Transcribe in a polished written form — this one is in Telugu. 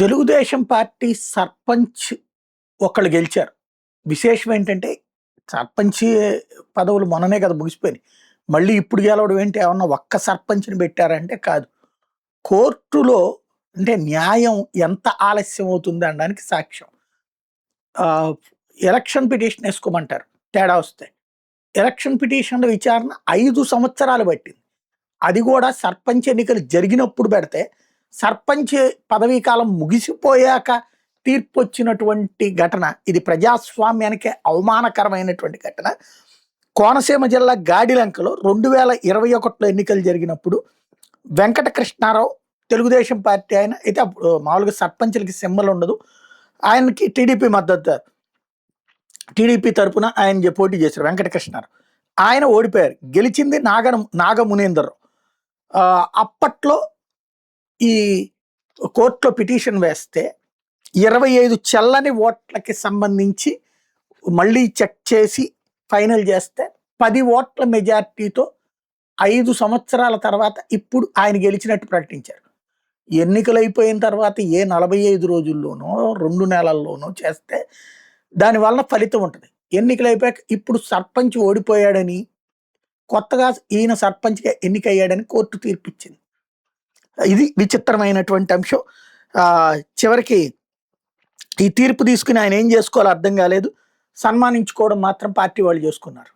తెలుగుదేశం పార్టీ సర్పంచ్ ఒకళ్ళు గెలిచారు. విశేషం ఏంటంటే సర్పంచ్ పదవులు మొన్ననే కదా ముగిసిపోయినాయి. మళ్ళీ ఇప్పుడు గెలవడం ఏంటి? ఏమన్నా ఒక్క సర్పంచ్‌ని పెట్టారంటే కాదు. కోర్టులో అంటే న్యాయం ఎంత ఆలస్యం అవుతుంది అనడానికి సాక్ష్యం. ఆహ్, ఎలక్షన్ పిటిషన్ ఏసుకోమంటారు తేడా వస్తే. ఎలక్షన్ పిటిషన్‌ల విచారణ 5 సంవత్సరాలు పట్టింది. అది కూడా సర్పంచ్ ఎన్నికలు జరిగినప్పుడు పెడితే, సర్పంచ్ పదవీ కాలం ముగిసిపోయాక తీర్పొచ్చినటువంటి ఘటన. ఇది ప్రజాస్వామ్యానికే అవమానకరమైనటువంటి ఘటన. కోనసీమ జిల్లా గాడిలంకలో 2021లో ఎన్నికలు జరిగినప్పుడు వెంకట కృష్ణారావు తెలుగుదేశం పార్టీ ఆయన అయితే అప్పుడు మామూలుగా సర్పంచ్‌లకి సింబల్ ఉండదు. ఆయనకి టీడీపీ మద్దతు. టీడీపీ తరపున ఆయన పోటీ చేశారు వెంకట కృష్ణారావు. ఆయన ఓడిపోయారు. గెలిచింది నాగమునేందర్‌రావు. అప్పట్లో ఈ కోర్టులో పిటిషన్ వేస్తే 25 చెల్లని ఓట్లకి సంబంధించి మళ్ళీ చెక్ చేసి ఫైనల్ చేస్తే 10 ఓట్ల మెజార్టీతో 5 సంవత్సరాల తర్వాత ఇప్పుడు ఆయన గెలిచినట్టు ప్రకటించారు. ఎన్నికలైపోయిన తర్వాత ఏ 45 రోజుల్లోనో, 2 నెలల్లోనో చేస్తే దానివల్ల ఫలితం ఉంటది. ఎన్నికలైపోయాక ఇప్పుడు సర్పంచ్ ఓడిపోయాడని, కొత్తగా ఈయన సర్పంచ్‌గా ఎన్నికయ్యాడని కోర్టు తీర్పిచ్చింది. ఇది విచిత్రమైనటువంటి అంశం. చివరికి ఈ తీర్పు తీసుకుని ఆయన ఏం చేసుకోవాలో అర్థం కాలేదు. సన్మానించుకోవడం మాత్రం పార్టీ వాళ్ళు చేసుకున్నారు.